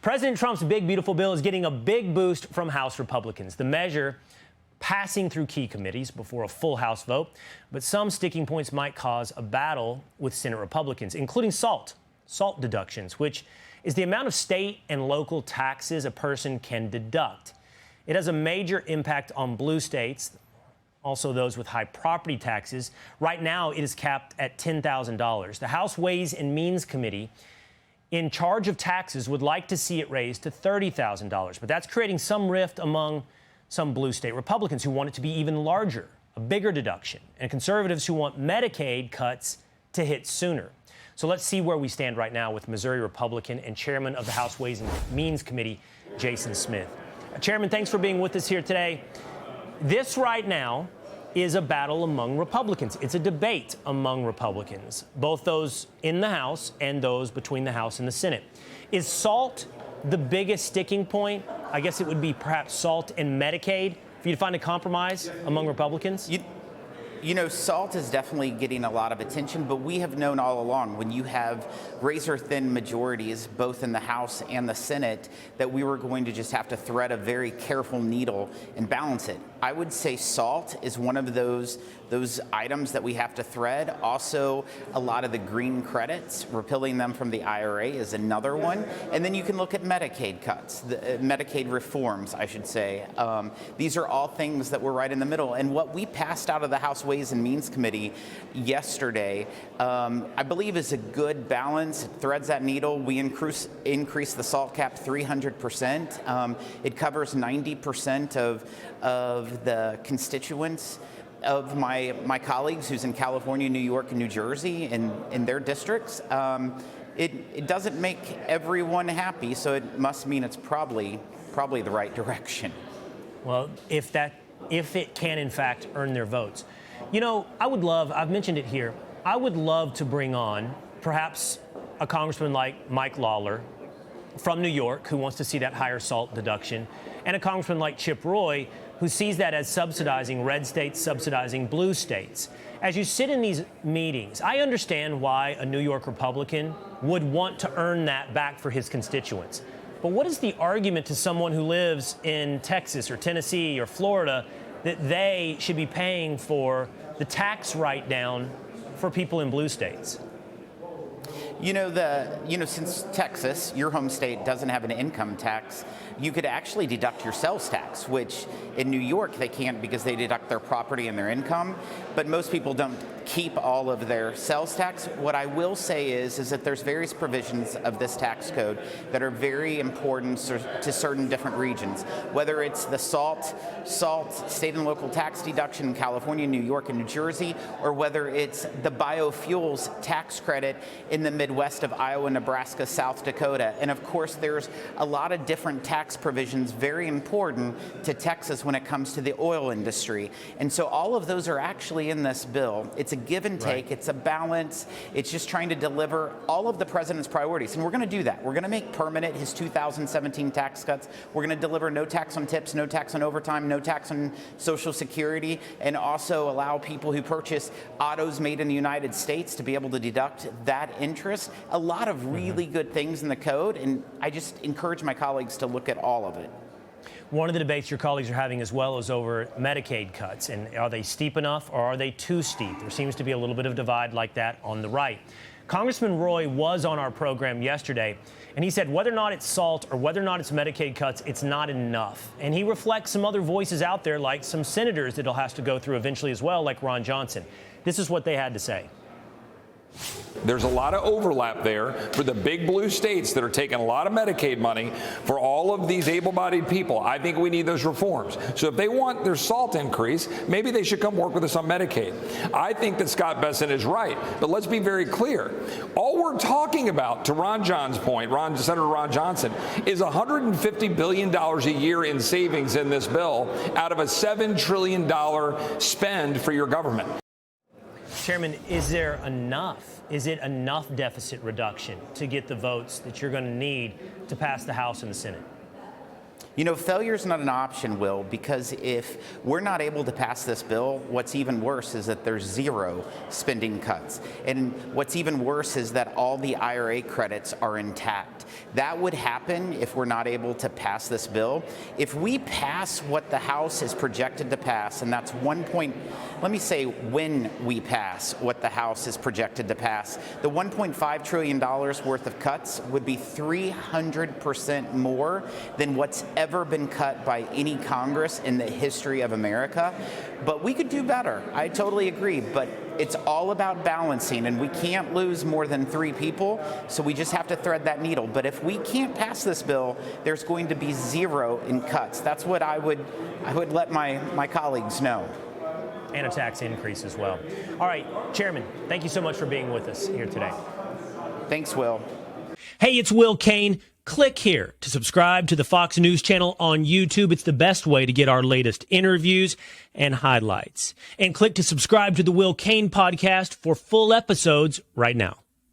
President Trump's big, beautiful bill is getting a big boost from House Republicans. The measure passing through key committees before a full House vote, but some sticking points might cause a battle with Senate Republicans, including SALT deductions, which is the amount of state and local taxes a person can deduct. It has a major impact on blue states, also those with high property taxes. Right now, it is capped at $10,000. The House Ways and Means Committee, in charge of taxes, would like to see it raised to $30,000, but that's creating some rift among some blue state Republicans who want it to be even larger, a bigger deduction, and conservatives who want Medicaid cuts to hit sooner. So let's see where we stand right now with Missouri Republican and chairman of the House Ways and Means Committee, Jason Smith. Chairman, thanks for being with us here today. This right now is a battle among Republicans. It's a debate among Republicans, both those in the House and those between the House and the Senate. Is SALT the biggest sticking point? I guess it would be perhaps SALT and Medicaid for you to find a compromise among Republicans? You know, SALT is definitely getting a lot of attention, but we have known all along when you have razor-thin majorities, both in the House and the Senate, that we were going to just have to thread a very careful needle and balance it. I would say SALT is one of those items that we have to thread. Also, a lot of the green credits, repealing them from the IRA is another one. And then you can look at Medicaid cuts, Medicaid reforms, I should say. These are all things that were right in the middle. And what we passed out of the House Ways and Means Committee yesterday, I believe is a good balance. It threads that needle. We increase the SALT cap 300%. It covers 90% of the constituents of my colleagues who's in California, New York, and New Jersey in their districts. It doesn't make everyone happy, so it must mean it's probably the right direction. Well, if it can in fact earn their votes. You know, I've mentioned it here, I would love to bring on perhaps a congressman like Mike Lawler from New York who wants to see that higher SALT deduction, and a congressman like Chip Roy who sees that as subsidizing red states, subsidizing blue states. As you sit in these meetings, I understand why a New York Republican would want to earn that back for his constituents. But what is the argument to someone who lives in Texas or Tennessee or Florida that they should be paying for the tax write-down for people in blue states? Since Texas, your home state, doesn't have an income tax, you could actually deduct your sales tax, which in New York they can't because they deduct their property and their income, but most people don't keep all of their sales tax. What I will say is that there's various provisions of this tax code that are very important to certain different regions, whether it's the SALT state and local tax deduction in California, New York, and New Jersey, or whether it's the biofuels tax credit in the Midwest of Iowa, Nebraska, South Dakota. And of course, there's a lot of different tax provisions very important to Texas when it comes to the oil industry. And so all of those are actually in this bill. It's a give and take. Right. It's a balance. It's just trying to deliver all of the president's priorities. And we're going to do that. We're going to make permanent his 2017 tax cuts. We're going to deliver no tax on tips, no tax on overtime, no tax on Social Security, and also allow people who purchase autos made in the United States to be able to deduct that interest. A lot of really good things in the code, and I just encourage my colleagues to look at all of it. One of the debates your colleagues are having as well is over Medicaid cuts, and are they steep enough or are they too steep? There seems to be a little bit of divide like that on the right. Congressman Roy was on our program yesterday, and he said whether or not it's SALT or whether or not it's Medicaid cuts, it's not enough. And he reflects some other voices out there, like some senators that he'll have to go through eventually as well, like Ron Johnson. This is what they had to say. There's a lot of overlap there for the big blue states that are taking a lot of Medicaid money for all of these able-bodied people. I think we need those reforms. So if they want their SALT increase, maybe they should come work with us on Medicaid. I think that Scott Bessent is right, but let's be very clear. All we're talking about, to Ron John's point, Senator Ron Johnson, is $150 billion a year in savings in this bill out of a $7 trillion spend for your government. Chairman, is there enough? Is it enough deficit reduction to get the votes that you're going to need to pass the House and the Senate? You know, failure is not an option, Will, because if we're not able to pass this bill, what's even worse is that there's zero spending cuts. And what's even worse is that all the IRA credits are intact. That would happen if we're not able to pass this bill. If we pass what the House is projected to pass, and that's when we pass what the House is projected to pass, the $1.5 trillion worth of cuts would be 300% more than what's ever been cut by any Congress in the history of America. But we could do better. I totally agree. But it's all about balancing, and we can't lose more than 3 people, so we just have to thread that needle. But if we can't pass this bill, there's going to be zero in cuts. That's what I would let my colleagues know. And a tax increase as well. All right, Chairman, thank you so much for being with us here today. Thanks, Will. Hey, it's Will Cain. Click here to subscribe to the Fox News channel on YouTube. It's the best way to get our latest interviews and highlights. And click to subscribe to the Will Cain podcast for full episodes right now.